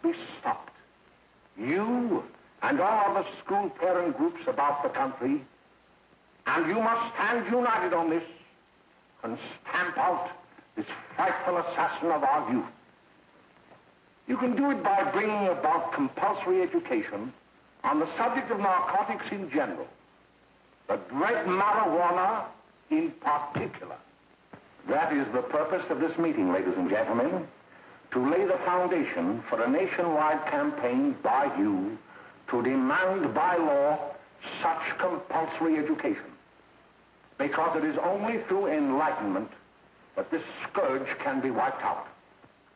be stopped. You and all other school parent groups about the country, and you must stand united on this and stamp out this frightful assassin of our youth. You can do it by bringing about compulsory education on the subject of narcotics in general, but dread marijuana in particular. That is the purpose of this meeting, ladies and gentlemen, to lay the foundation for a nationwide campaign by you to demand by law such compulsory education. Because it is only through enlightenment that this scourge can be wiped out.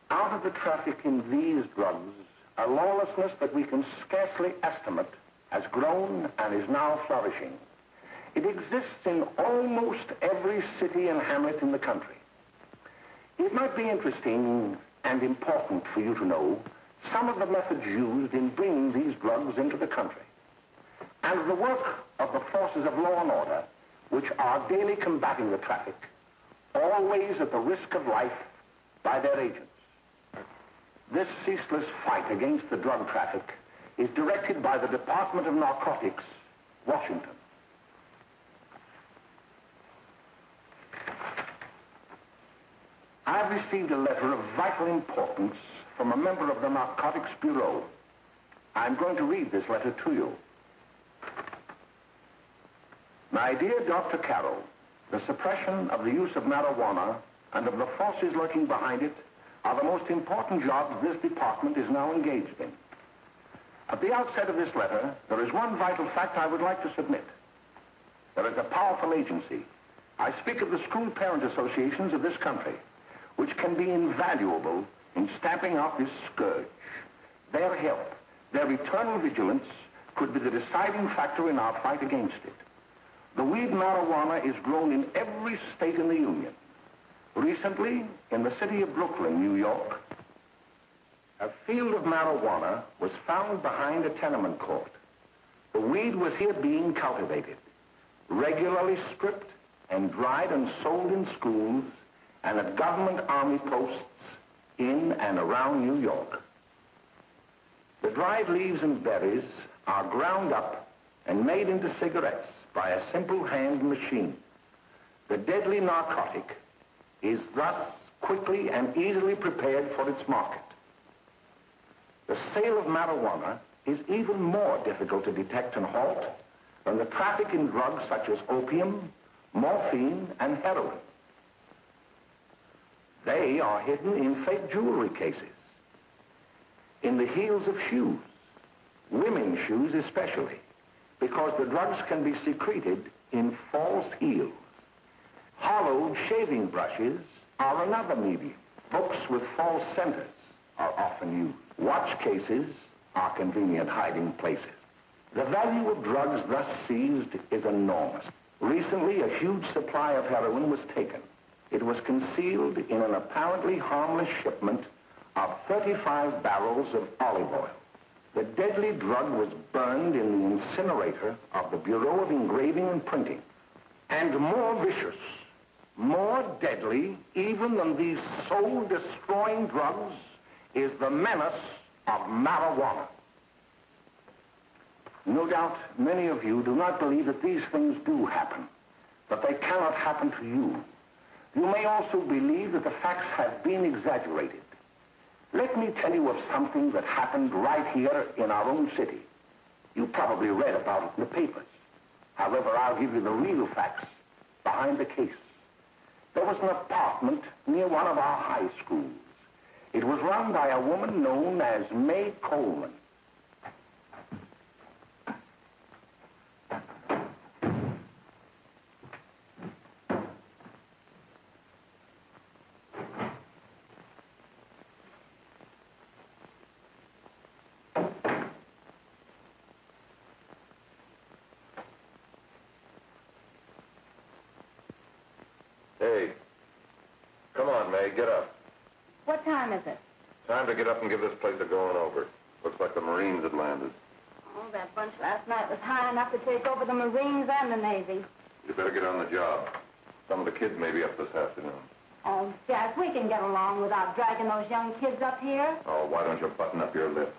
Out of the traffic in these drugs, a lawlessness that we can scarcely estimate has grown and is now flourishing. It exists in almost every city and hamlet in the country. It might be interesting and important for you to know some of the methods used in bringing these drugs into the country, and the work of the forces of law and order, which are daily combating the traffic, always at the risk of life by their agents. This ceaseless fight against the drug traffic is directed by the Department of Narcotics, Washington. I've received a letter of vital importance from a member of the Narcotics Bureau. I'm going to read this letter to you. My dear Dr. Carroll, the suppression of the use of marijuana and of the forces lurking behind it are the most important jobs this department is now engaged in. At the outset of this letter, there is one vital fact I would like to submit. There is a powerful agency. I speak of the school parent associations of this country, which can be invaluable in stamping out this scourge. Their help, their eternal vigilance, could be the deciding factor in our fight against it. The weed marijuana is grown in every state in the Union. Recently, in the city of Brooklyn, New York, a field of marijuana was found behind a tenement court. The weed was here being cultivated, regularly stripped and dried and sold in schools and at government army posts in and around New York. The dried leaves and berries are ground up and made into cigarettes by a simple hand machine. The deadly narcotic is thus quickly and easily prepared for its market. The sale of marijuana is even more difficult to detect and halt than the traffic in drugs such as opium, morphine, and heroin. They are hidden in fake jewelry cases, in the heels of shoes, women's shoes especially, because the drugs can be secreted in false heels. Hollowed shaving brushes are another medium. Books with false centers are often used. Watch cases are convenient hiding places. The value of drugs thus seized is enormous. Recently, a huge supply of heroin was taken. It was concealed in an apparently harmless shipment of 35 barrels of olive oil. The deadly drug was burned in the incinerator of the Bureau of Engraving and Printing. And more vicious, more deadly, even than these soul-destroying drugs, is the menace of marijuana. No doubt many of you do not believe that these things do happen, but they cannot happen to you. You may also believe that the facts have been exaggerated. Let me tell you of something that happened right here in our own city. You probably read about it in the papers. However, I'll give you the real facts behind the case. There was an apartment near one of our high schools. It was run by a woman known as May Coleman. Hey, come on, May, get up. What time is it? Time to get up and give this place a going over. Looks like the Marines had landed. Oh, that bunch last night was high enough to take over the Marines and the Navy. You better get on the job. Some of the kids may be up this afternoon. Oh, Jack, we can get along without dragging those young kids up here. Oh, why don't you button up your lip?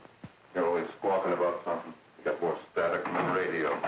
You're always squawking about something. You got more static than the radio.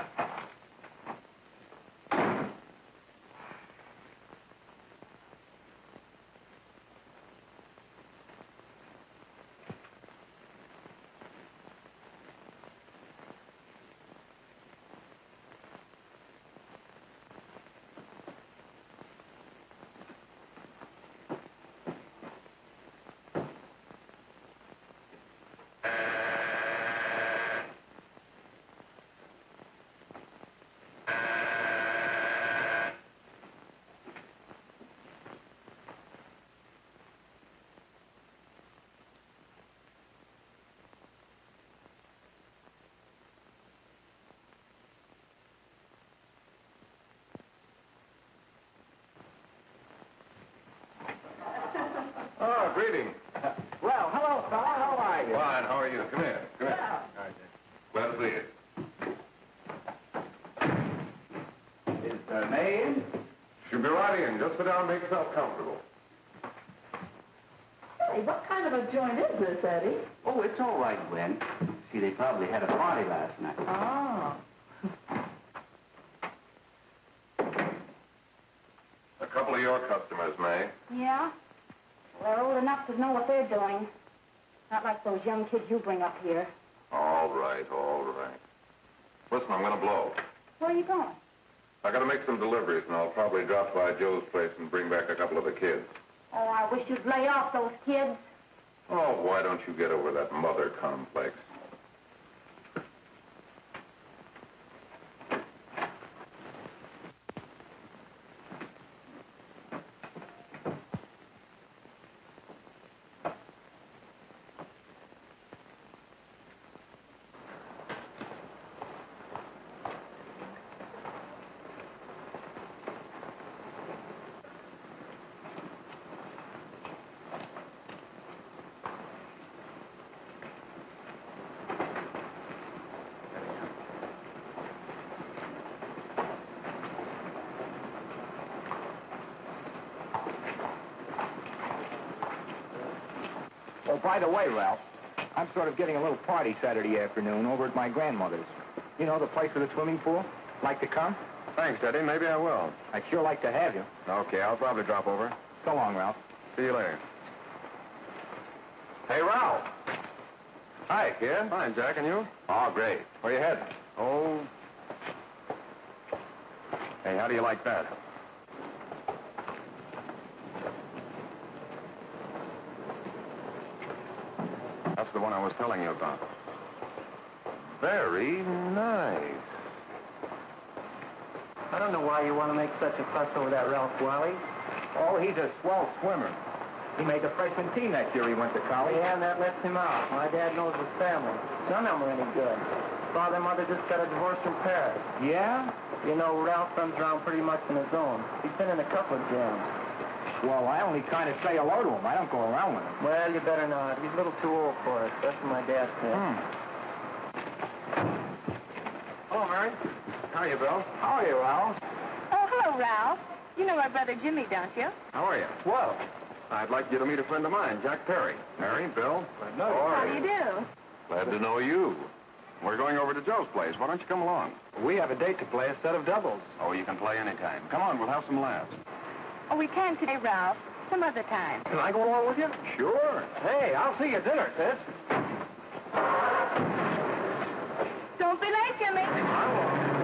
Oh, greetings. Well, hello, fella. How are you? Fine, how are you? Come here. Come here. Glad to see you. Is May in? She'll be right in. Just sit down and make yourself comfortable. Hey, what kind of a joint is this, Eddie? Oh, it's all right, Gwen. See, they probably had a party last night. Oh. A couple of your customers, May. Yeah? They're old enough to know what they're doing. Not like those young kids you bring up here. All right, all right. Listen, I'm going to blow. Where are you going? I got to make some deliveries, and I'll probably drop by Joe's place and bring back a couple of the kids. Oh, I wish you'd lay off those kids. Oh, why don't you get over that mother complex? Oh, by the way, Ralph, I'm sort of getting a little party Saturday afternoon over at my grandmother's. You know, the place with the swimming pool? Like to come? Thanks, Eddie. Maybe I will. I'd sure like to have you. Okay, I'll probably drop over. So long, Ralph. See you later. Hey, Ralph. Hi, kid. Fine, Jack, and you? Oh, great. Where you heading? Oh. Hey, how do you like that? That's the one I was telling you about. Very nice. I don't know why you want to make such a fuss over that Ralph Wally. Oh, he's a swell swimmer. He made the freshman team that year he went to college. Yeah, and that lets him out. My dad knows his family. None of them are any good. Father and mother just got a divorce from Paris. Yeah? You know, Ralph runs around pretty much on his own. He's been in a couple of jams. Well, I only kind of say hello to him. I don't go around with him. Well, you better not. He's a little too old for it. That's what my dad said. Hello, Mary. How are you, Bill? How are you, Ralph? Oh, hello, Ralph. You know my brother Jimmy, don't you? How are you? Well, I'd like you to meet a friend of mine, Jack Perry. Mary, Bill. How do you do? Glad to know you. We're going over to Joe's place. Why don't you come along? we have a date to play a set of doubles. Oh, you can play anytime. Come on, we'll have some laughs. Oh, we can't today, Ralph. Some other time. Can I go along with you? Sure. Hey, I'll see you at dinner, sis. Don't be late, Jimmy. I won't.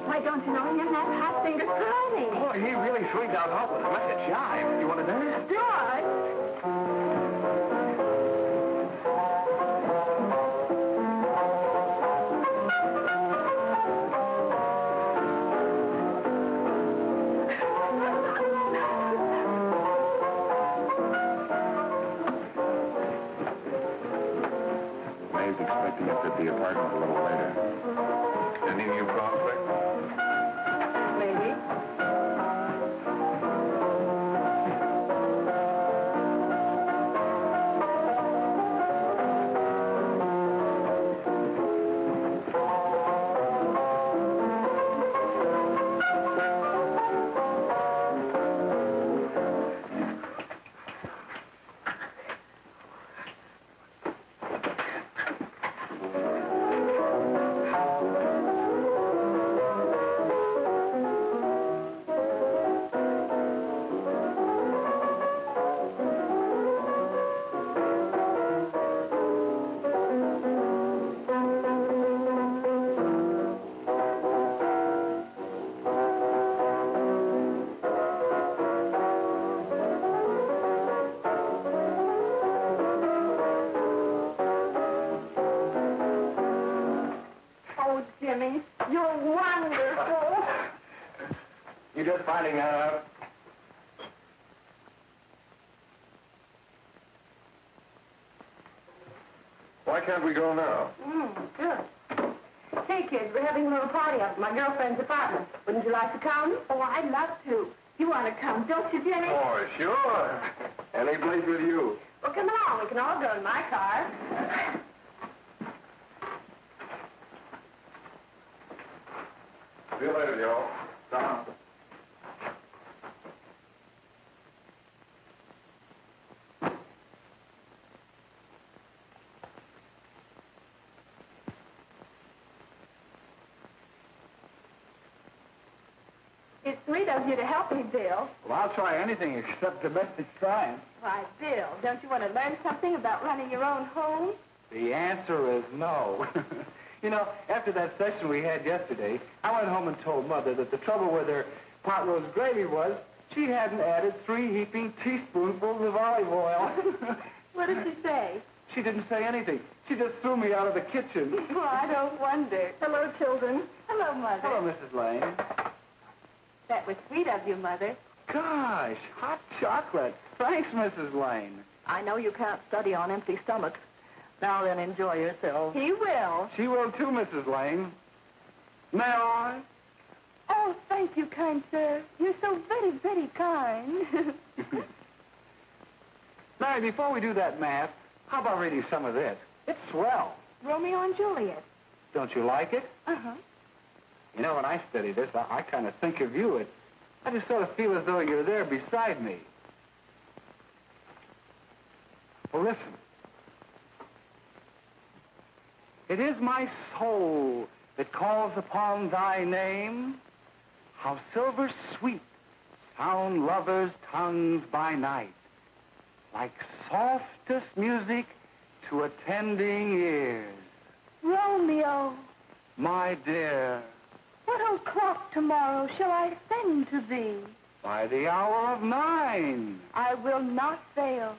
Why don't you know him? That hot finger's grinding. Boy, he really swings out hot with a wicked jive. You want to dance? Do I? like to get to the apartment a little later. Any new prospects? Maybe. Oh, Jimmy, you're wonderful. You just finding that out? Why can't we go now? Good. Hey, kids, we're having a little party up at my girlfriend's apartment. Wouldn't you like to come? Oh, I'd love to. You want to come, don't you, Jimmy? Oh, sure. Any place with you. Well, come along. We can all go in my car. See you later, Joe. Down. It's sweet of you to help me, Bill. Well, I'll try anything except domestic science. Why, Bill, don't you want to learn something about running your own home? The answer is no. You know, after that session we had yesterday, I went home and told Mother that the trouble with her pot roast gravy was she hadn't added 3 heaping teaspoonfuls of olive oil. What did she say? She didn't say anything. She just threw me out of the kitchen. Well, I don't wonder. Hello, children. Hello, Mother. Hello, Mrs. Lane. That was sweet of you, Mother. Gosh, hot chocolate. Thanks, Mrs. Lane. I know you can't study on empty stomachs. Now then, enjoy yourself. He will. She will too, Mrs. Lane. May I? Oh, thank you, kind sir. You're so very, very kind. Mary, before we do that math, how about reading some of this? It's swell. Romeo and Juliet. Don't you like it? Uh-huh. You know, when I study this, I kind of think of you. I just sort of feel as though you're there beside me. Well, listen. It is my soul that calls upon thy name. How silver sweet sound lovers' tongues by night, like softest music to attending ears. Romeo, My dear, what o'clock tomorrow shall I send to thee? by the hour of 9. I will not fail.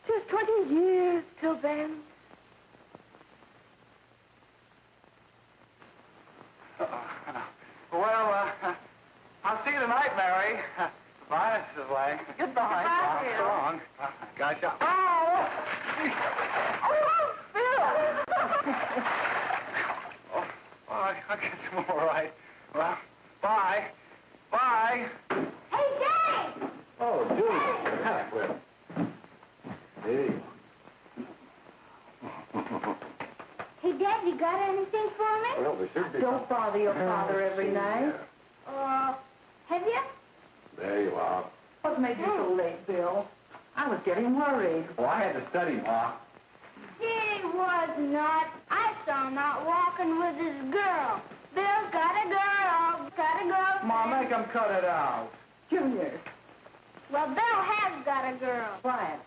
'Tis 20 years till then. I'll see you tonight, Mary. Bye, Mrs. Lang. Goodbye. Goodbye, So Bill. long. Gosh, Oh, oh, I'll get some more, all right. Well, bye. Bye. Hey, Jay! Oh, Julie. Hey. Hey, Dad, you got anything for me? Well, there should be. don't bother your father every night. Have you? There you are. What made you so late, Bill? I was getting worried. Well, I had to study, Ma. He was not. I saw him out walking with his girl. Bill's got a girl. Got a girl. Ma, make him cut it out. Junior, Well, Bill has got a girl. quiet.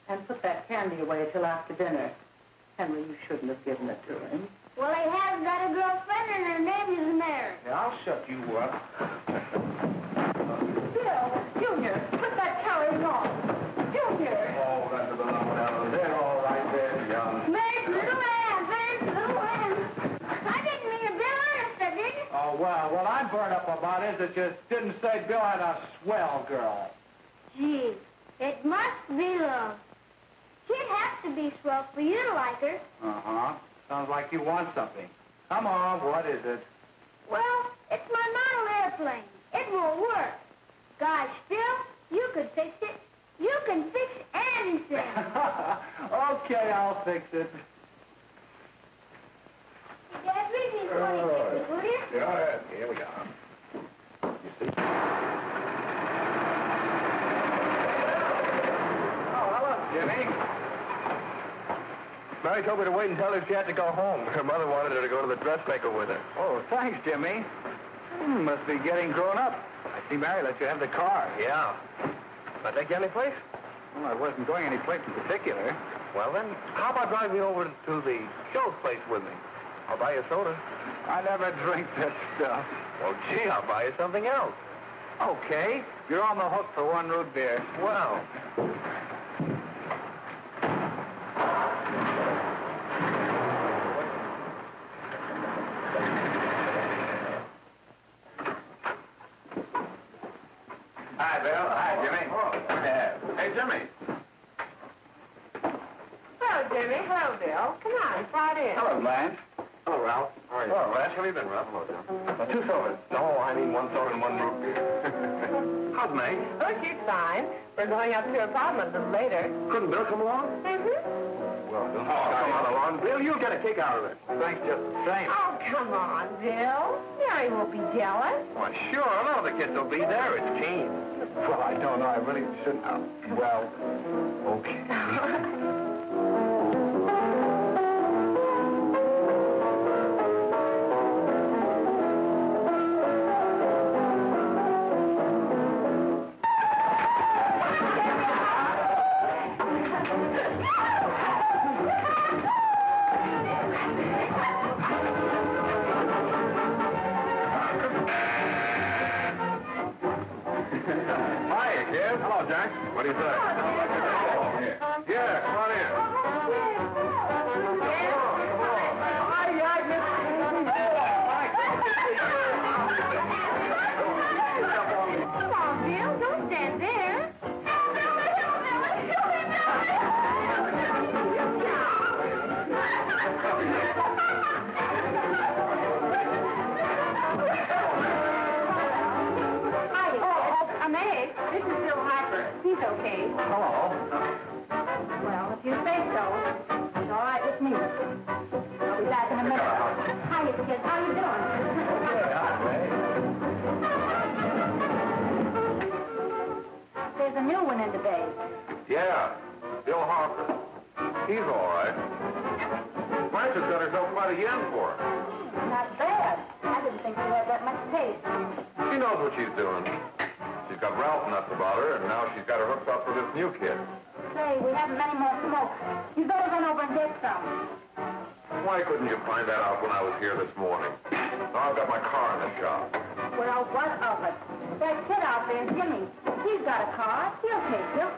And put that candy away till after dinner. Henry, you shouldn't have given it to him. Well, he has got a girlfriend, and her name is Mary. Yeah, I'll shut you up. Bill, Junior, put that carrying on. Junior. Oh, that's about out there, all right there, young. Mary's little Ann. Mary's little Ann. I didn't mean to Bill honest, I didn't. Oh, well, what I'm burned up about is it just didn't say Bill had a swell girl. Gee, it must be love. She'd have to be swell for you to like her. Uh-huh. Sounds like you want something. Come on, what is it? Well, it's my model airplane. It will work. Gosh, Phil, you could fix it. You can fix anything. Okay, I'll fix it. Dad, read me 26, will you? Go ahead. Here we are. You see? Oh, hello, Jimmy. Mary told me to wait and tell her she had to go home. Her mother wanted her to go to the dressmaker with her. Oh, thanks, Jimmy. Must be getting grown up. I see Mary let you have the car. Yeah. Can I take you any place? Well, I wasn't going any place in particular. Well, then, how about driving me over to the show's place with me? I'll buy you a soda. I never drink that stuff. Well, gee, I'll buy you something else. Okay. You're on the hook for one root beer. Well. Hi, Bill. Hi, Jimmy. Hey, Jimmy. Hello, Jimmy. Hello, Bill. Come on, slide in. Hello, Blanche. Hello, Ralph. How are you? Hello, Ralph. How have you been, Ralph? Hello, John. 2 sodas. No, I mean 1 soda and 1 root beer. How's May? Oh, she's fine. We're going up to her apartment a little later. Couldn't Bill come along? Mm-hmm. Well, don't Come on along. Bill, you'll get a kick out of it. Thanks just the same. Oh, come on, Bill. Mary won't be jealous. Why, sure. None of the kids will be there. It's Gene. Well, I don't know. I really shouldn't. Well, okay. Hiya, kid. Hello, Jack. What do you say? Yeah, come on in. Come on, Bill. Don't stand there. Hi, Meg. This is Bill Harper. He's okay. Hello. Well, if you say so, it's all right with me. I'll be back in a minute. Hiya, kids. How you doing? There's a new one in the bay. Yeah, Bill Harper. He's all right. Blanche's got herself quite a yen for her. Not bad. I didn't think she had that much taste. She knows what she's doing. She's got Ralph nuts about her, and now she's got her hooked up for this new kid. Say, we haven't many more smoke. You better run over and get some. Why couldn't you find that out when I was here this morning? Now I've got my car in the shop. Well, what of it? That kid out there, Jimmy, he's got a car. He'll take you.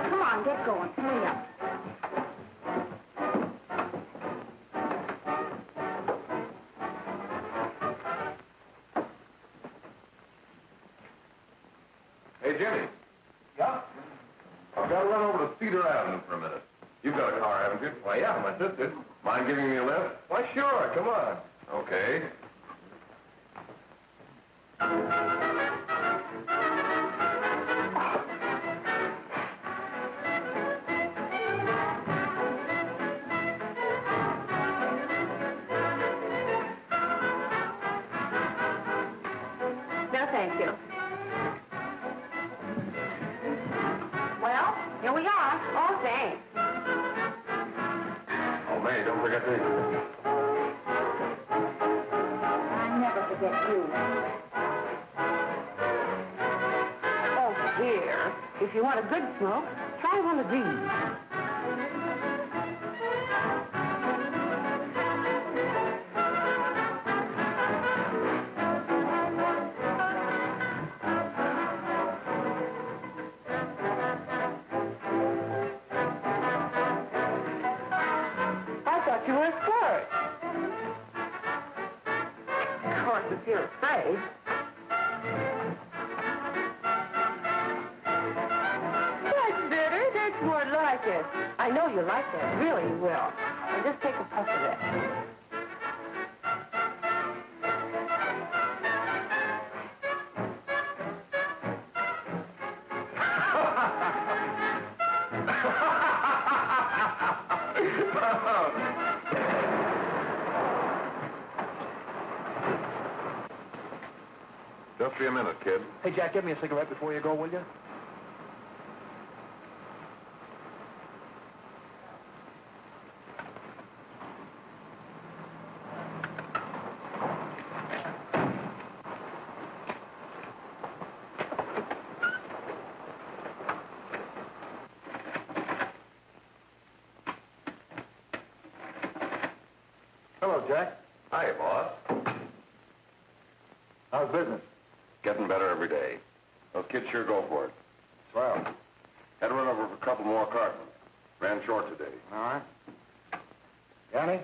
Come on, get going. Hurry up. Hey, Jimmy. Yeah? I've got to run over to Cedar Avenue for a minute. You've got a car, haven't you? Why, yeah, my sister. Mind giving me a lift? Why, sure. Come on. Okay. No, thank you. Well, here we are. Oh, thanks. Oh, May, don't forget these. I never forget you. Oh, here. If you want a good smoke, try one of these. I thought you were a flirt. Of course, if you're afraid. That's better. That's More like it. I know you like that. Really, you will. And just take a puff of that. Just be a minute, kid. Hey, Jack, give me a cigarette before you go, will you? Hello, Jack. Hi, boss. How's business? Getting better every day. Those kids sure go for it. Swell. Had to run over for a couple more cartons. Ran short today. All right. Yanni,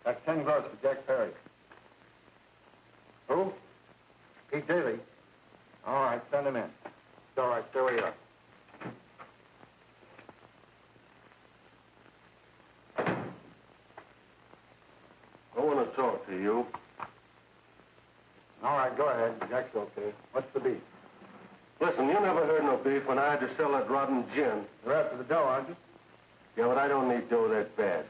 that's 10 gross for Jack Perry. Who? Pete Daly. All right, send him in. It's all right, stay where you are. I want to talk to you. All right, go ahead. Jack's okay. What's the beef? Listen, you never heard no beef when I had to sell that rotten gin. You're after the dough, aren't you? Yeah, but I don't need dough that bad.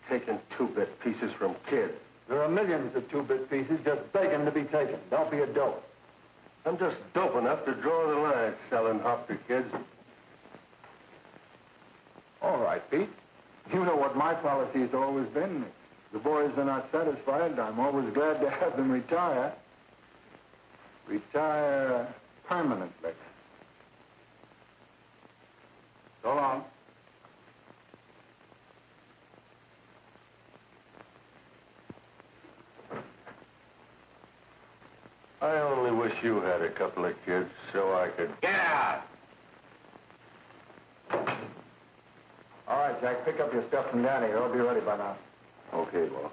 Taking two-bit pieces from kids. There are millions of two-bit pieces just begging to be taken. Don't be a dope. I'm just dope enough to draw the line selling hop to kids. All right, Pete. You know what my policy has always been. If the boys are not satisfied, I'm always glad to have them retire. Retire permanently. So long. I only wish you had a couple of kids so I could... Get out! All right, Jack, pick up your stuff from Danny. It'll be ready by now. Okay, well.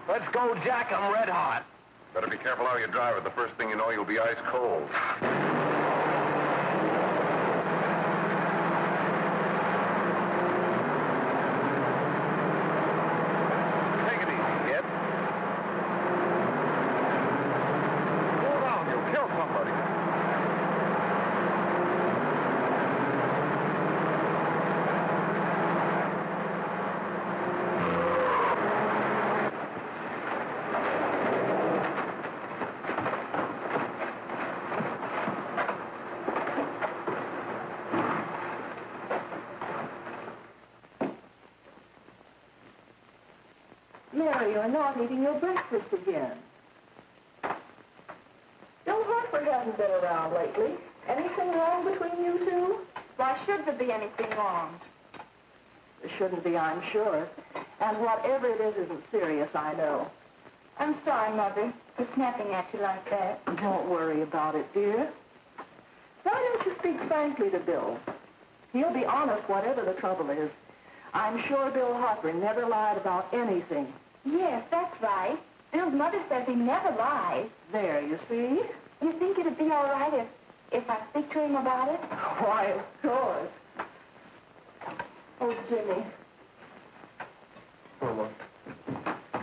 Let's go, Jack. I'm red hot. Better be careful how you drive it. The first thing you know, you'll be ice cold. Take it easy, kid. Slow down, you'll kill somebody. Mary, you're not eating your breakfast again. Bill Hartford hasn't been around lately. Anything wrong between you two? Why should there be anything wrong? There shouldn't be, I'm sure. And whatever it is isn't serious, I know. I'm sorry, Mother, for snapping at you like that. Don't worry about it, dear. Why don't you speak frankly to Bill? He'll be honest whatever the trouble is. I'm sure Bill Hartford never lied about anything. Yes, that's right. Bill's mother says he never lies. There, you see? You think it'd be all right if I speak to him about it? Why, of course. Oh, Jimmy. Oh,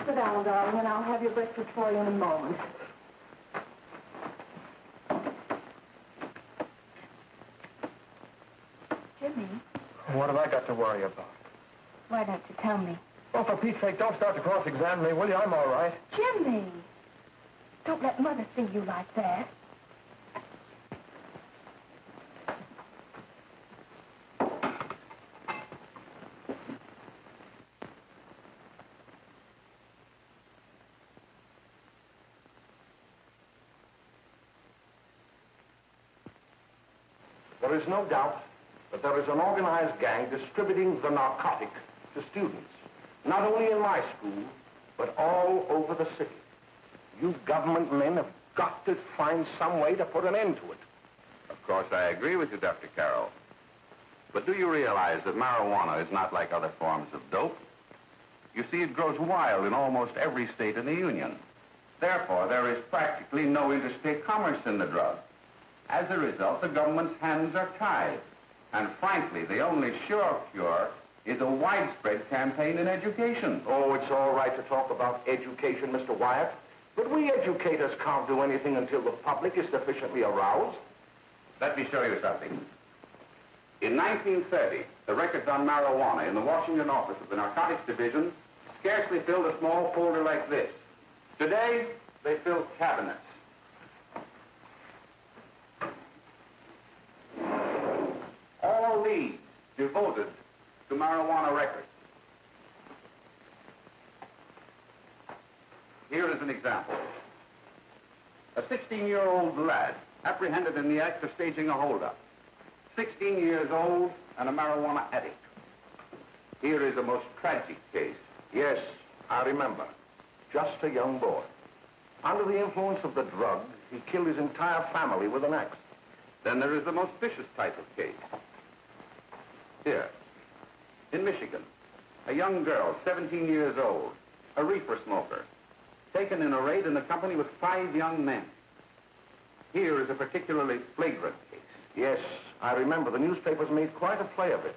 Sit down, darling, and I'll have your breakfast for you in a moment. Jimmy, what have I got to worry about? why don't you tell me? Oh, for Pete's sake, don't start to cross-examine me, will you? I'm all right. Jimmy! Don't let Mother see you like that. There is no doubt that there is an organized gang distributing the narcotic to students, not only in my school, but all over the city. You government men have got to find some way to put an end to it. Of course, I agree with you, Dr. Carroll. But do you realize that marijuana is not like other forms of dope? You see, it grows wild in almost every state in the Union. Therefore, there is practically no interstate commerce in the drug. As a result, the government's hands are tied. And frankly, the only sure cure is a widespread campaign in education. Oh, it's all right to talk about education, Mr. Wyatt. But we educators can't do anything until the public is sufficiently aroused. Let me show you something. In 1930, the records on marijuana in the Washington office of the Narcotics Division scarcely filled a small folder like this. Today, they fill cabinets. All these devoted to marijuana records. Here is an example. A 16-year-old lad apprehended in the act of staging a holdup. 16 years old and a marijuana addict. Here is a most tragic case. Yes, I remember. Just a young boy. Under the influence of the drug, he killed his entire family with an axe. Then there is the most vicious type of case. Here, in Michigan, a young girl, 17 years old, a reefer smoker, taken in a raid in the company with 5 young men. Here is a particularly flagrant case. Yes, I remember. The newspapers made quite a play of it.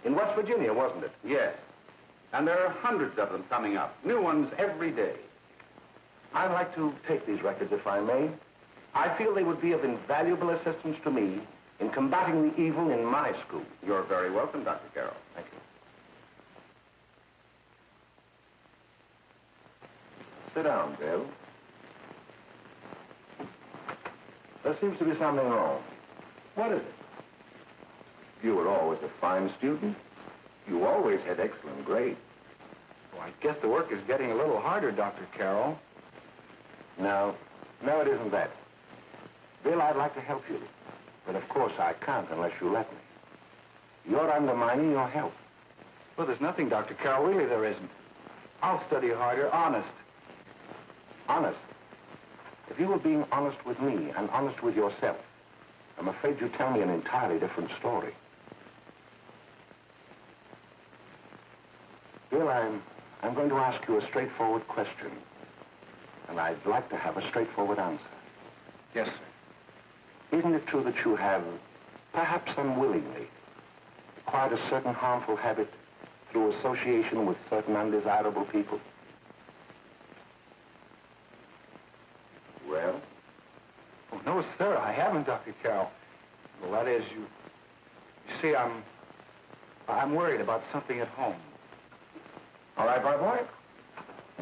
In West Virginia, wasn't it? Yes. And there are hundreds of them coming up, new ones every day. I'd like to take these records, if I may. I feel they would be of invaluable assistance to me in combating the evil in my school. You're very welcome, Dr. Carroll. Thank you. Sit down, Bill. There seems to be something wrong. What is it? You were always a fine student. You always had excellent grades. Well, I guess the work is getting a little harder, Dr. Carroll. No, it isn't that. Bill, I'd like to help you. But of course I can't unless you let me. You're undermining your health. Well, there's nothing, Dr. Carroll. Really, there isn't. I'll study harder, honest. Honest? If you were being honest with me and honest with yourself, I'm afraid you'd tell me an entirely different story. Bill, I'm going to ask you a straightforward question. And I'd like to have a straightforward answer. Yes, sir. Isn't it true that you have, perhaps unwillingly, acquired a certain harmful habit through association with certain undesirable people? Well? Oh, no, sir, I haven't, Dr. Carroll. Well, that is, you see, I'm worried about something at home. All right, my boy.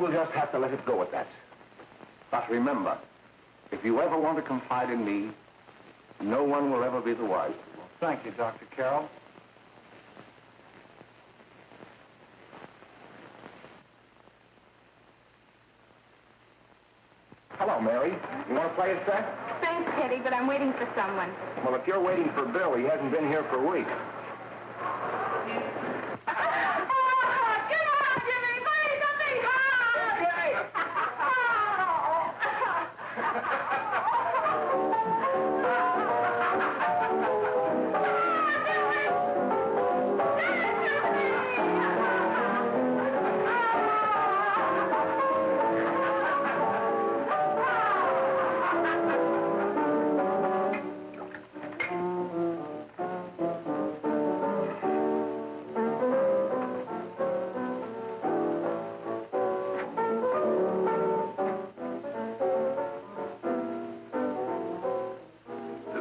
We'll just have to let it go at that. But remember, if you ever want to confide in me, no one will ever be the wiser. Well, thank you, Dr. Carroll. Hello, Mary. You want to play a set? Thanks, Teddy, but I'm waiting for someone. Well, if you're waiting for Bill, he hasn't been here for weeks.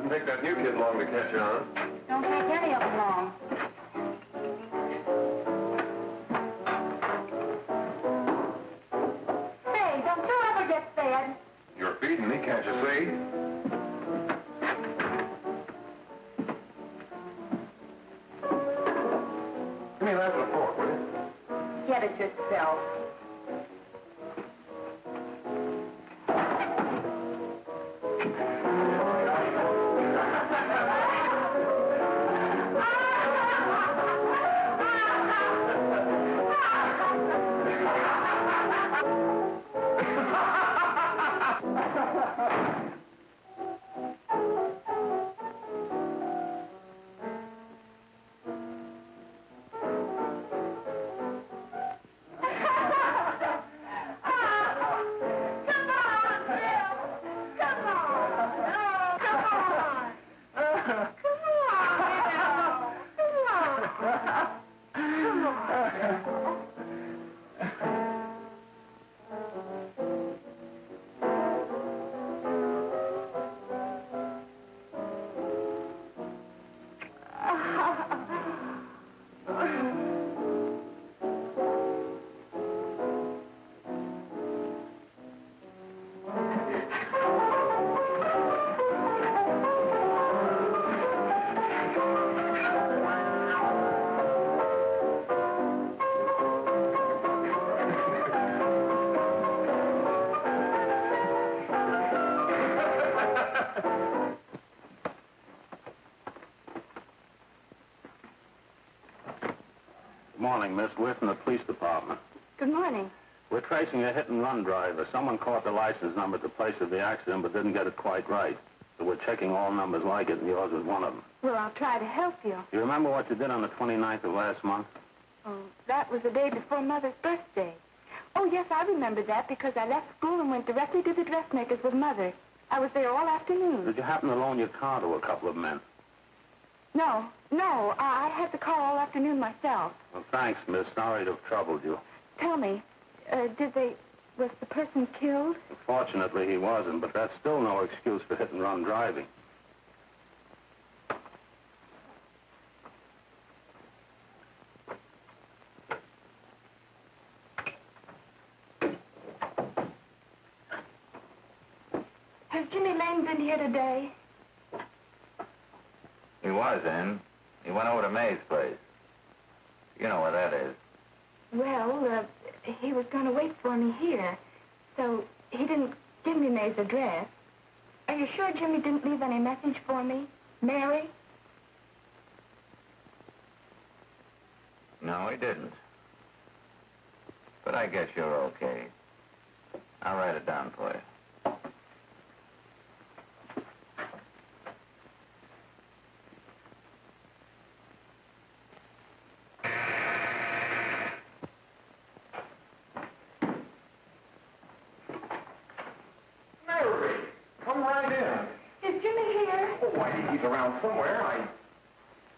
Take that new kid long to catch on. Don't take any of them long. Hey, don't you ever get fed? You're feeding me, can't you see? Give me that and a fork, will you? Get it yourself. Good morning, Miss. We're from the police department. Good morning. We're tracing a hit-and-run driver. Someone caught the license number at the place of the accident but didn't get it quite right. So we're checking all numbers like it, and yours is one of them. Well, I'll try to help you. You remember what you did on the 29th of last month? Oh, that was the day before Mother's birthday. Oh, yes, I remember that because I left school and went directly to the dressmaker's with Mother. I was there all afternoon. Did you happen to loan your car to a couple of men? No. I had the car all afternoon myself. Well, thanks, miss. Sorry to have troubled you. Tell me, was the person killed? Fortunately, he wasn't, but that's still no excuse for hit-and-run driving. Has Jimmy Lane been here today? He was in. He went over to May's place. You know where that is. Well, he was going to wait for me here, so he didn't give me May's address. Are you sure Jimmy didn't leave any message for me? Mary? No, he didn't. But I guess you're okay. I'll write it down for you. Come right in. Is Jimmy here? Oh, why, he's around somewhere.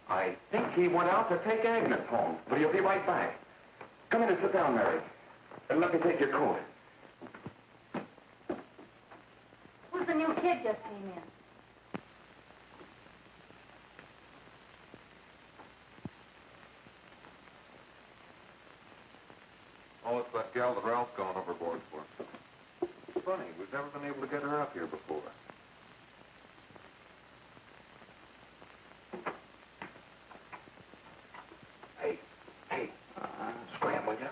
I think he went out to take Agnes home, but he'll be right back. Come in and sit down, Mary. And let me take your coat. Who's the new kid just came in? Oh, it's that gal that Ralph's gone overboard for. Funny, we've never been able to get her up here before. Hey, scram, will you?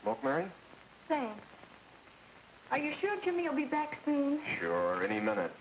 Smoke, Mary? Thanks. Are you sure Jimmy will be back soon? Sure, any minute.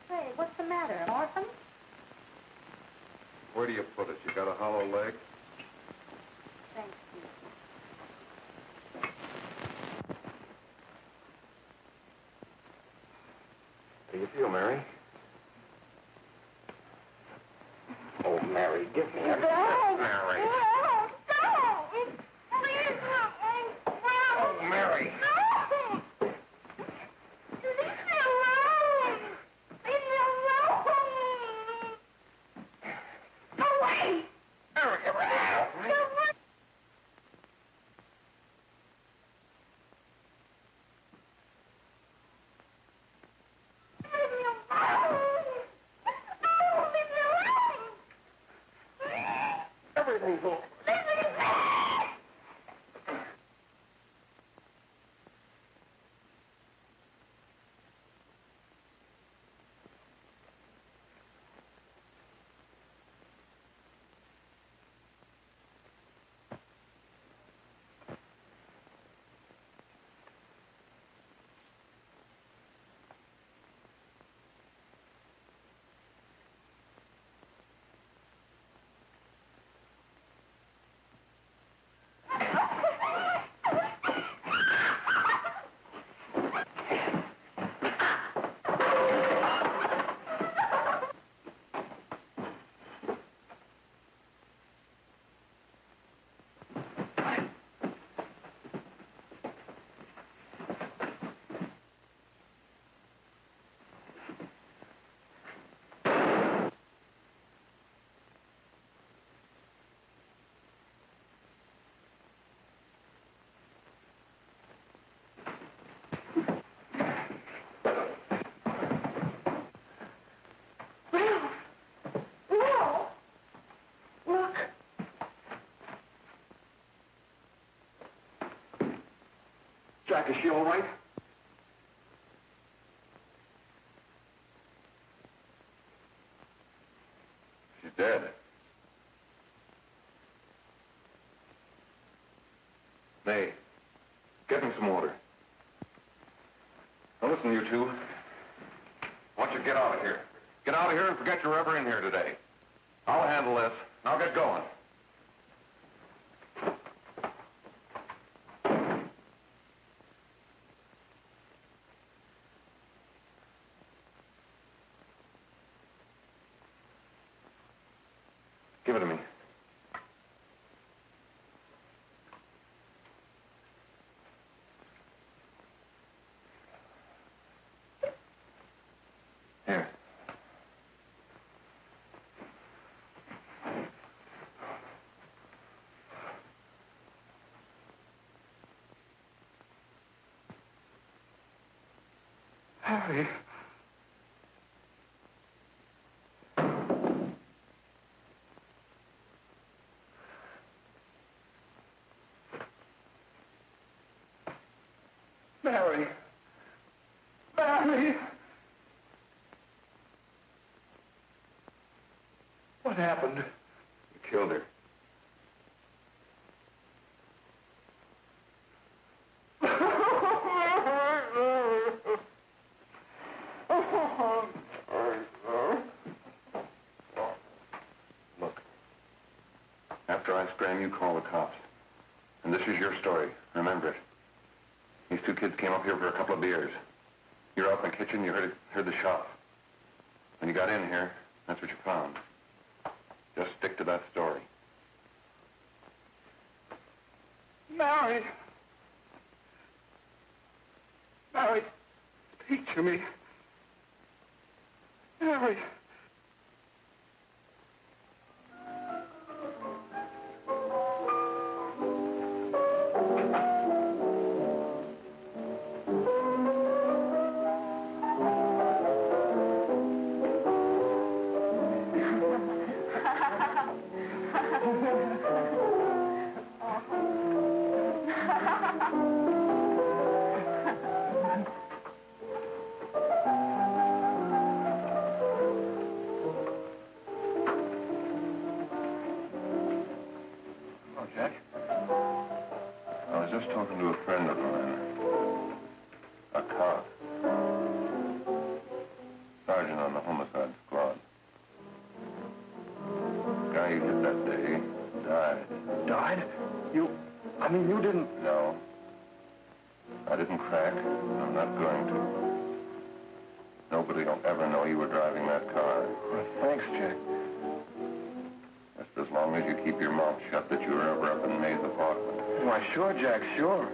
Hey, what's the matter, an orphan? Where do you put it? You got a hollow leg? Thank you. How do you feel, Mary. Oh, Mary, give me a Don't. Mary. No, don't. Please, Oh, Mary. no. Leave me alone. Leave me alone. Go away. Mary, Go away. Leave me alone. Oh, leave me alone. everything's all... Leave me alone. Jack, is she all right? She's dead. May, get me some water. Now listen, you two. I want you to get out of here. Get out of here and forget you're ever in here today. I'll handle this. Now get going. Give it to me. Here. Harry. Mary. Mary. What happened? You killed her. Look. After I scram, you call the cops. And this is your story. Remember it. These two kids came up here for a couple of beers. You're out in the kitchen, you heard the shot. When you got in here, that's what you found. Just stick to that story. Mary. Mary, speak to me. Mary. Oh, Jack. I was just talking to a friend of mine. A cop. Sergeant on the homicide squad. The guy you hit that day died. Died? You didn't... No. I didn't crack. I'm not going to. No nobody will ever know you were driving that car. Well, thanks, Jack. Just as long as you keep your mouth shut that you were ever up in May's apartment. Why, sure, Jack, sure.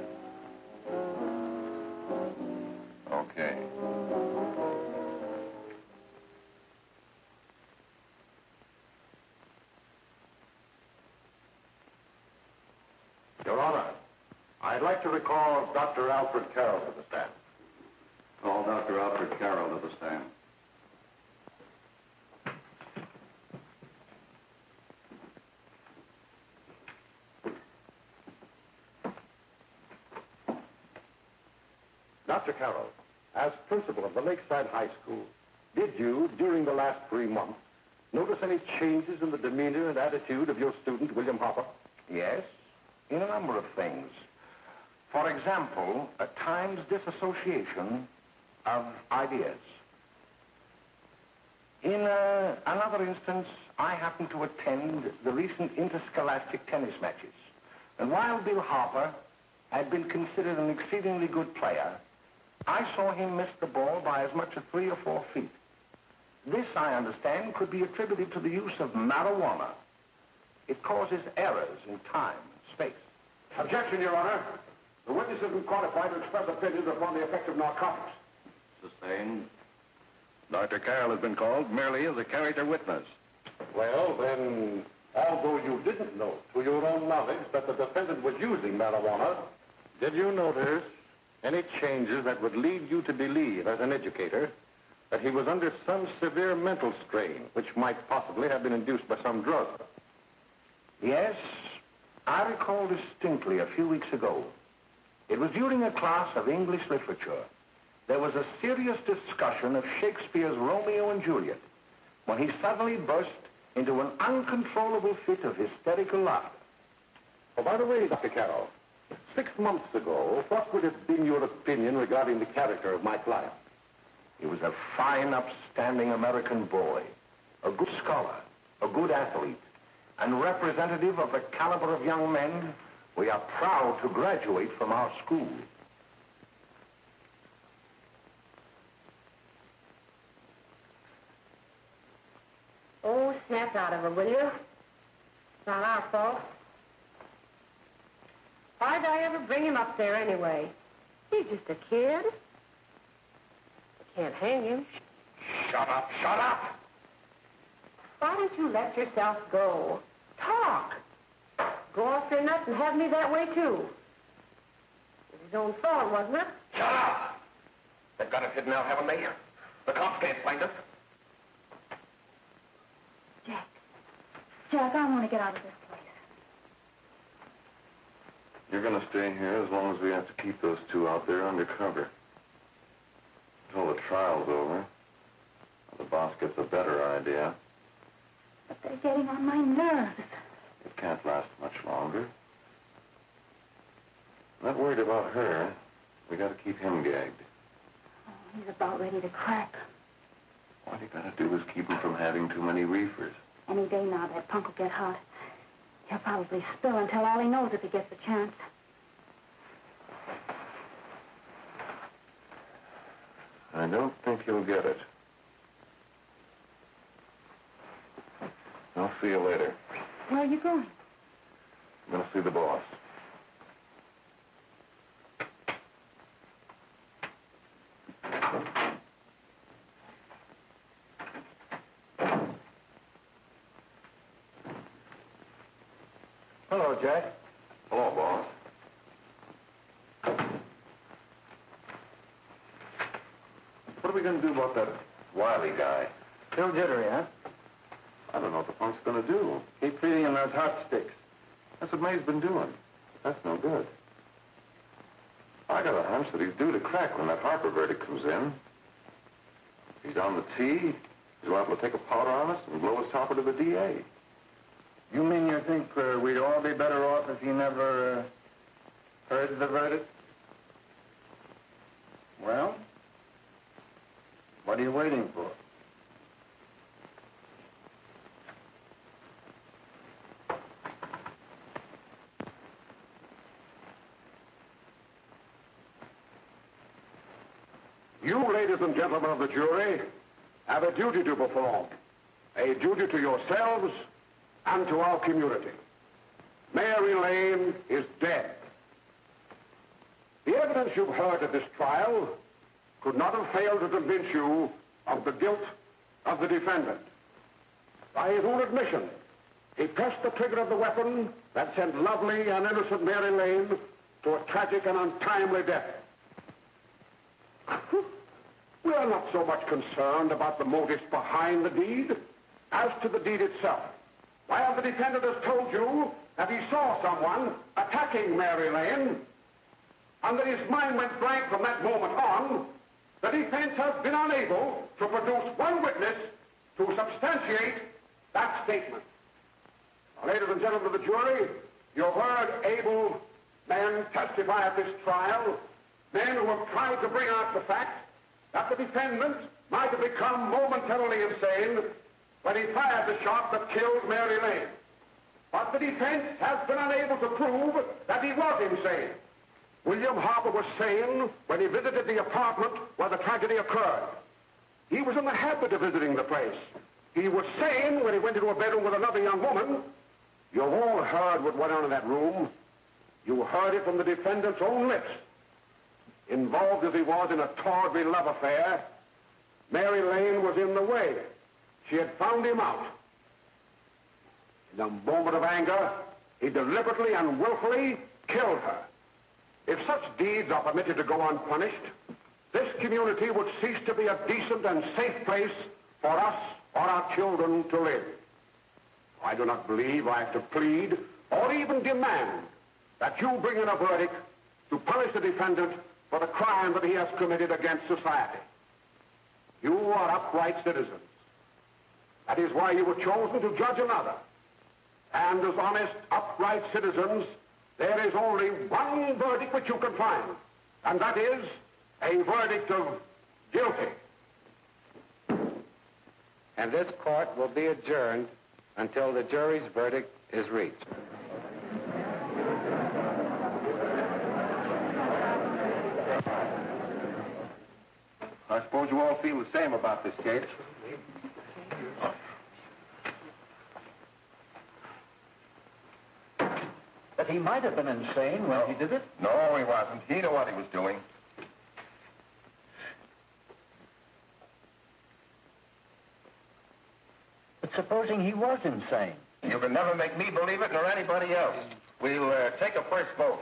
Okay. Your Honor, I'd like to recall Dr. Alfred Carroll to the stand. Call Dr. Alfred Carroll to the stand. Dr. Carroll, as principal of the Lakeside High School, did you, during the last 3 months, notice any changes in the demeanor and attitude of your student, William Hopper? Yes, in a number of things. For example, at times disassociation of ideas. In another instance, I happened to attend the recent interscholastic tennis matches. And while Bill Harper had been considered an exceedingly good player, I saw him miss the ball by as much as 3 or 4 feet. This, I understand, could be attributed to the use of marijuana. It causes errors in time and space. Objection, Your Honor. The witness has been qualified to express opinions upon the effect of narcotics. Sustained. Dr. Carroll has been called merely as a character witness. Well, then, although you didn't know to your own knowledge that the defendant was using marijuana, did you notice any changes that would lead you to believe, as an educator, that he was under some severe mental strain, which might possibly have been induced by some drug? Yes, I recall distinctly a few weeks ago. It was during a class of English literature. There was a serious discussion of Shakespeare's Romeo and Juliet when he suddenly burst into an uncontrollable fit of hysterical laughter. Oh, by the way, Dr. Carroll, 6 months ago, what would have been your opinion regarding the character of my client? He was a fine, upstanding American boy, a good scholar, a good athlete, and representative of the caliber of young men we are proud to graduate from our school. Oh, snap out of her, will you? It's not our fault. Why'd I ever bring him up there anyway? He's just a kid. I can't hang him. Shut up, shut up! Why don't you let yourself go? Talk. Go off your nuts and have me that way, too. It was his own fault, wasn't it? Shut up! They've got us hidden out, haven't they? The cops can't find us. Jack, I want to get out of this place. You're going to stay here as long as we have to keep those two out there undercover. Until the trial's over. The boss gets a better idea. But they're getting on my nerves. It can't last much longer. Not worried about her. We got to keep him gagged. Oh, he's about ready to crack. All you got to do is keep him from having too many reefers. Any day now, that punk will get hot. He'll probably spill and tell all he knows if he gets the chance. I don't think he'll get it. I'll see you later. Where are you going? I'm going to see the boss. Hello, Jack. Hello, boss. What are we going to do about that Wiley guy? Still jittery, huh? I don't know what the punk's going to do. Keep feeding him those hot sticks. That's what May's been doing. That's no good. I got a hunch that he's due to crack when that Harper verdict comes in. If he's on the tee, he's liable to take a powder on us and blow his topper to the DA. You mean you think we'd all be better off if he never heard the verdict? Well, what are you waiting for? You, ladies ladies and gentlemen of the jury, have a duty to perform. A duty to yourselves and to our community. Mary Lane is dead. The evidence you've heard at this trial could not have failed to convince you of the guilt of the defendant. By his own admission, he pressed the trigger of the weapon that sent lovely and innocent Mary Lane to a tragic and untimely death. We are not so much concerned about the motives behind the deed as to the deed itself. While the defendant has told you that he saw someone attacking Mary Lane and that his mind went blank from that moment on, the defense has been unable to produce one witness to substantiate that statement. Now, ladies and gentlemen of the jury, you've heard able men testify at this trial, men who have tried to bring out the fact that the defendant might have become momentarily insane when he fired the shot that killed Mary Lane. But the defense has been unable to prove that he was insane. William Harper was sane when he visited the apartment where the tragedy occurred. He was in the habit of visiting the place. He was sane when he went into a bedroom with another young woman. You've all heard what went on in that room. You heard it from the defendant's own lips. Involved as he was in a tawdry love affair, Mary Lane was in the way. She had found him out. In a moment of anger, he deliberately and willfully killed her. If such deeds are permitted to go unpunished, this community would cease to be a decent and safe place for us or our children to live. I do not believe I have to plead or even demand that you bring in a verdict to punish the defendant for the crime that he has committed against society. You are upright citizens. That is why you were chosen to judge another. And as honest, upright citizens, there is only one verdict which you can find, and that is a verdict of guilty. And this court will be adjourned until the jury's verdict is reached. I suppose you all feel the same about this case. But he might have been insane when he did it. No, he wasn't. He knew what he was doing. But supposing he was insane? You can never make me believe it, nor anybody else. We'll take a first vote.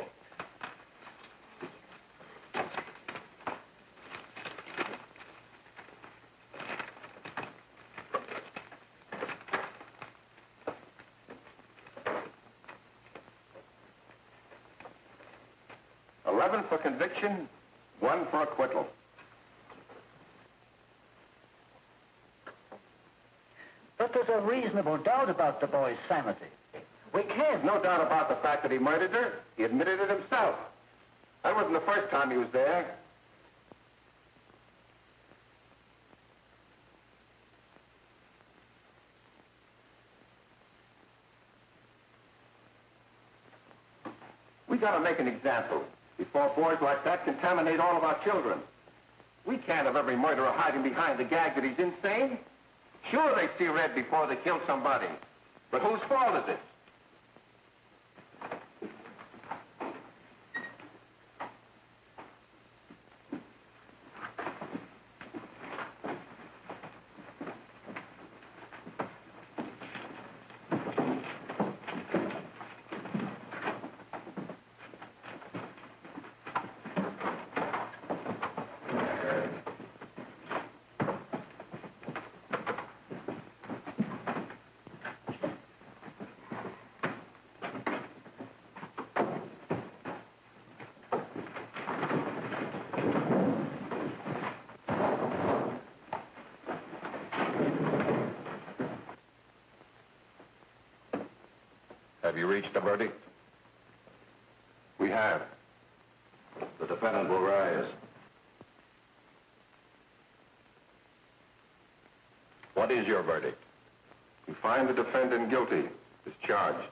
For conviction, 1 for acquittal. But there's a reasonable doubt about the boy's sanity. We can't. No doubt about the fact that he murdered her. He admitted it himself. That wasn't the first time he was there. We gotta make an example before boys like that contaminate all of our children. We can't have every murderer hiding behind the gag that he's insane. Sure, they see red before they kill somebody. But whose fault is it? Have you reached a verdict? We have. The defendant will rise. What is your verdict? We find the defendant guilty, as charged.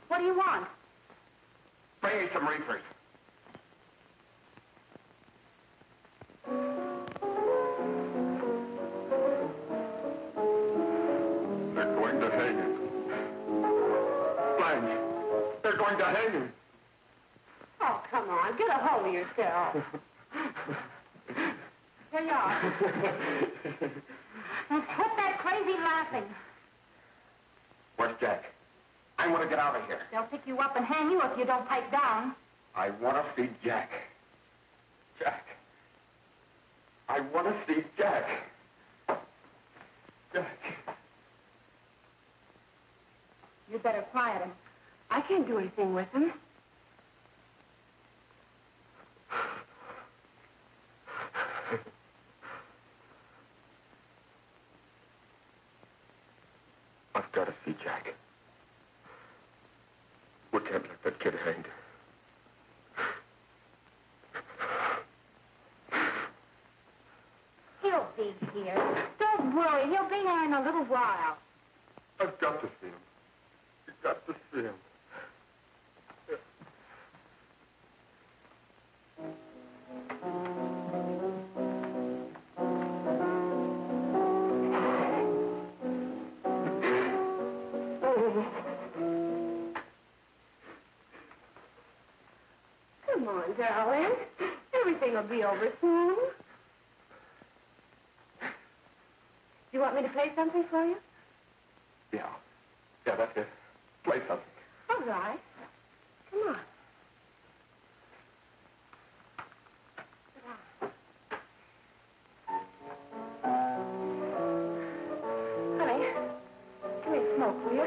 What do you want? Bring me some reefers. They're going to hang him. Blanche, they're going to hang him. Oh, come on. Get a hold of yourself. Here you are. Now, quit that crazy laughing. Where's Jack? I want to get out of here. They'll pick you up and hang you if you don't pipe down. I want to see Jack. Jack. I want to see Jack. Jack. You'd better quiet him. I can't do anything with him. I've got to see Jack. We can't let that kid hang. He'll be here. Don't worry. He'll be here in a little while. I've got to see him. You've got to see him. Come on, darling. Everything will be over soon. Do you want me to play something for you? Yeah, that's it. Play something. All right. Come on. Honey, give me a smoke, will you?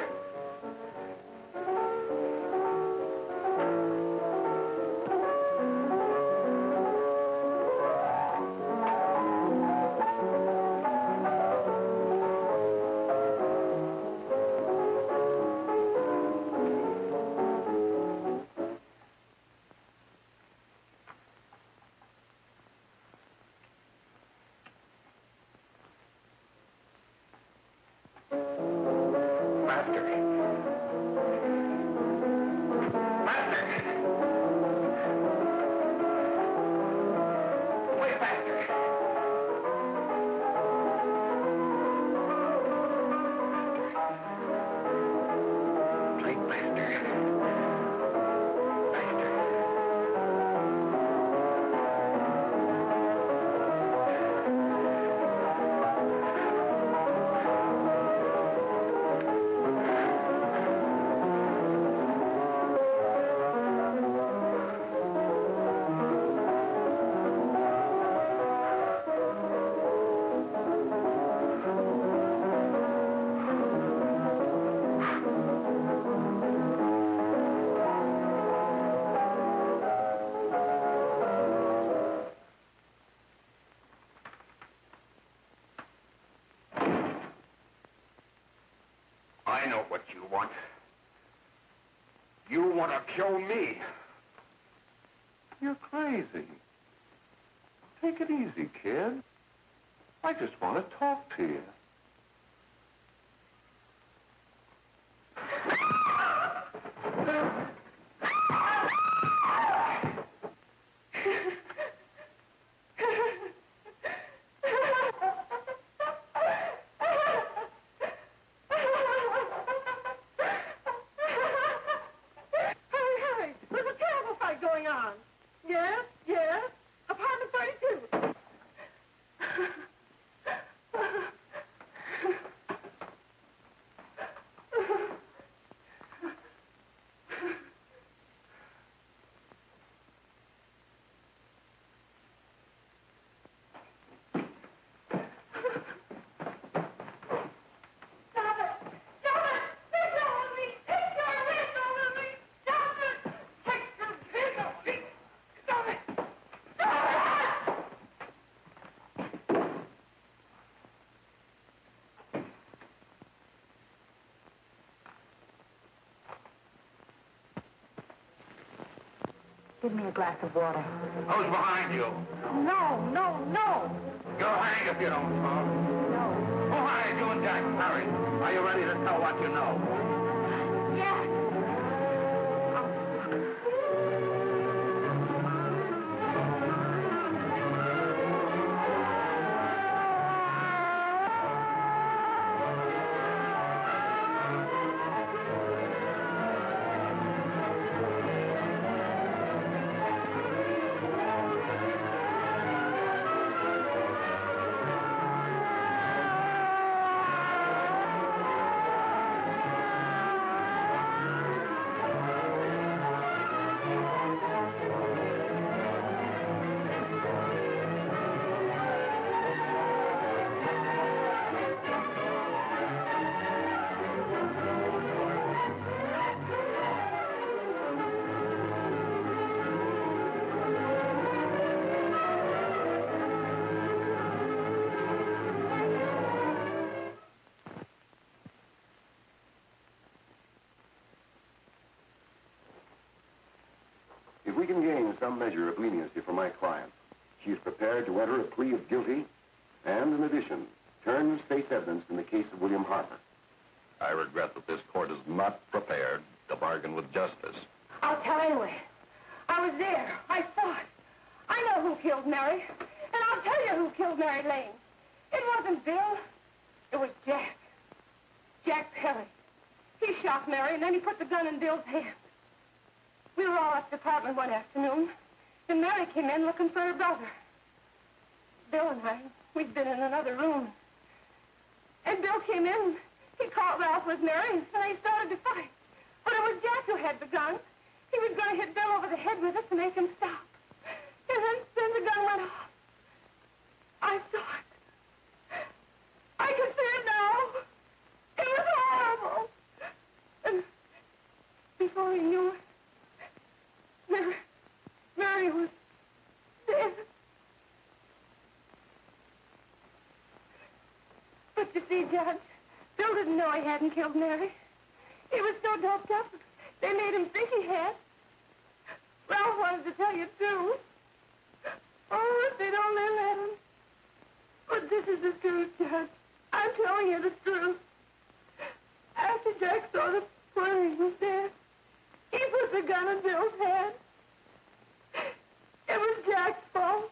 I know what you want. You want to kill me. You're crazy. Take it easy, kid. I just want to talk to you. Give me a glass of water. Who's behind you? No, no, no. You'll hang if you don't talk. No. Who hired you and Jack? Hurry. Are you ready to tell what you know? Jack. If we can gain some measure of leniency for my client, she is prepared to enter a plea of guilty and, in addition, turn the state's evidence in the case of William Harper. I regret that this court is not prepared to bargain with justice. I'll tell anyway. I was there. I saw it. I know who killed Mary. And I'll tell you who killed Mary Lane. It wasn't Bill. It was Jack. Jack Perry. He shot Mary, and then he put the gun in Bill's hand. We were all at the apartment one afternoon, and Mary came in looking for her brother. Bill and I, we'd been in another room. And Bill came in. He caught Ralph with Mary, and they started to fight. But it was Jack who had the gun. He was going to hit Bill over the head with it to make him stop. And then the gun went off. I saw it. I can see it now. It was horrible. And before he knew it, Mary was dead. But you see, Judge, Bill didn't know he hadn't killed Mary. He was so doped up, they made him think he had. Ralph wanted to tell you, too. Oh, if they'd only let him. But this is the truth, Judge. I'm telling you the truth. After Jack saw the poor he was dead, he put the gun in Bill's hand. It was Jack's fault.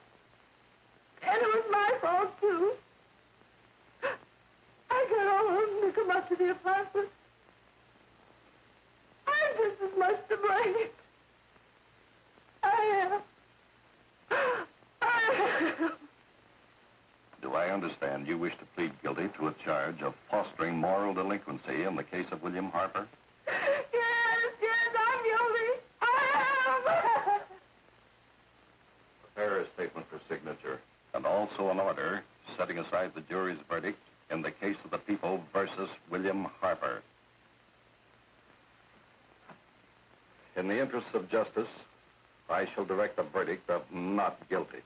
And it was my fault, too. I got all of them to come up to the apartment. I'm just as much to blame. I am. Do I understand you wish to plead guilty to a charge of fostering moral delinquency in the case of William Harper? Yes, I'm guilty. I am. Prepare a statement for signature, and also an order setting aside the jury's verdict in the case of the people versus William Harper. In the interests of justice, I shall direct a verdict of not guilty.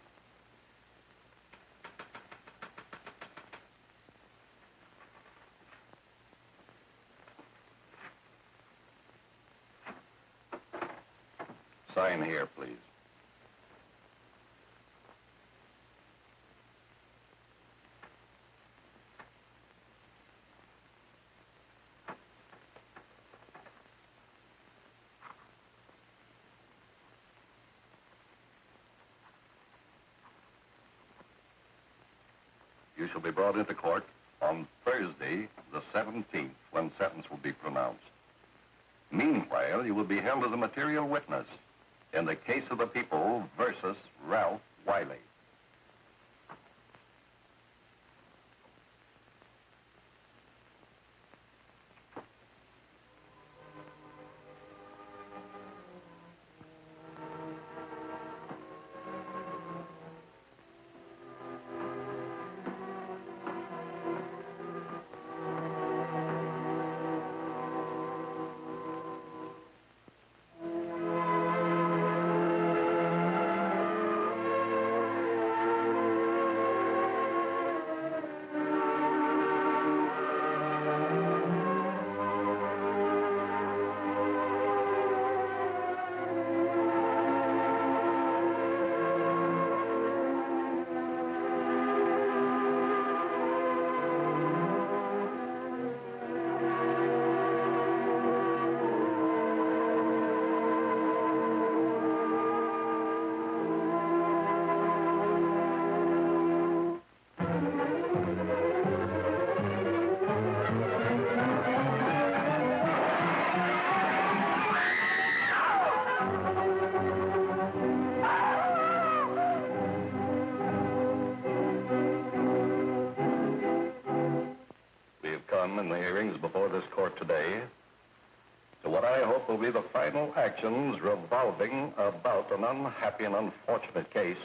Sign here, please. You shall be brought into court on Thursday, the 17th, when sentence will be pronounced. Meanwhile, you will be held as a material witness in the case of the people versus Ralph Wiley. outcome in the hearings before this court today to what I hope will be the final actions revolving about an unhappy and unfortunate case,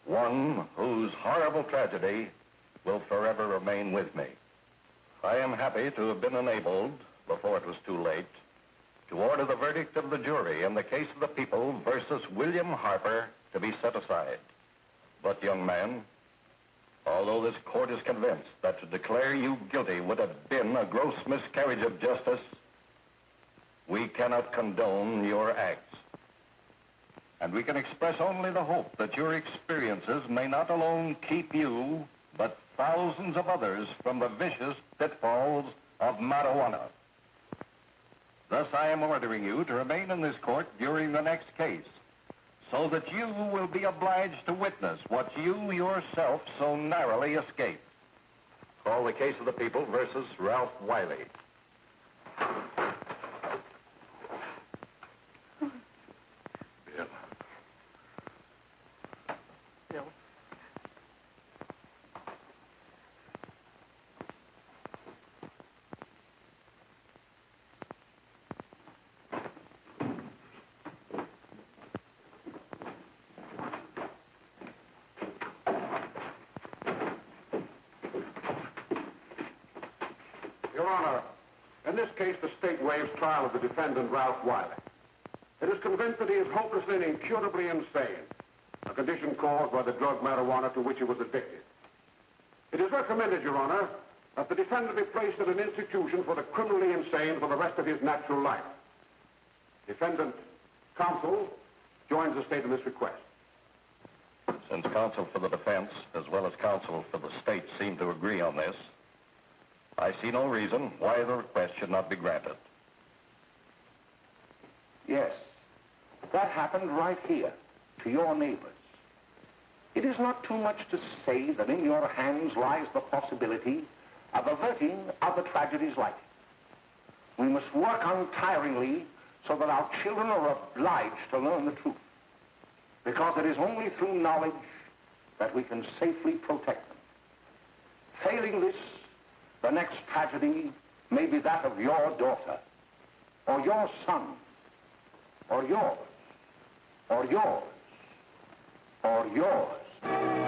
one whose horrible tragedy will forever remain with me. I am happy to have been enabled, before it was too late, to order the verdict of the jury in the case of the people versus William Harper to be set aside. But, young man, although this court is convinced that to declare you guilty would have been a gross miscarriage of justice, we cannot condone your acts. And we can express only the hope that your experiences may not alone keep you, but thousands of others from the vicious pitfalls of marijuana. Thus, I am ordering you to remain in this court during the next case, so that you will be obliged to witness what you yourself so narrowly escaped. Call the case of the people versus Ralph Wiley. Bill. Bill. Your Honor, in this case, the state waives trial of the defendant, Ralph Wiley. It is convinced that he is hopelessly and incurably insane, a condition caused by the drug marijuana to which he was addicted. It is recommended, Your Honor, that the defendant be placed in an institution for the criminally insane for the rest of his natural life. Defendant counsel joins the state in this request. Since counsel for the defense, as well as counsel for the state, seem to agree on this, I see no reason why the request should not be granted. Yes, that happened right here, to your neighbors. It is not too much to say that in your hands lies the possibility of averting other tragedies like it. We must work untiringly so that our children are obliged to learn the truth, because it is only through knowledge that we can safely protect them. Failing this, the next tragedy may be that of your daughter, or your son, or yours, or yours, or yours.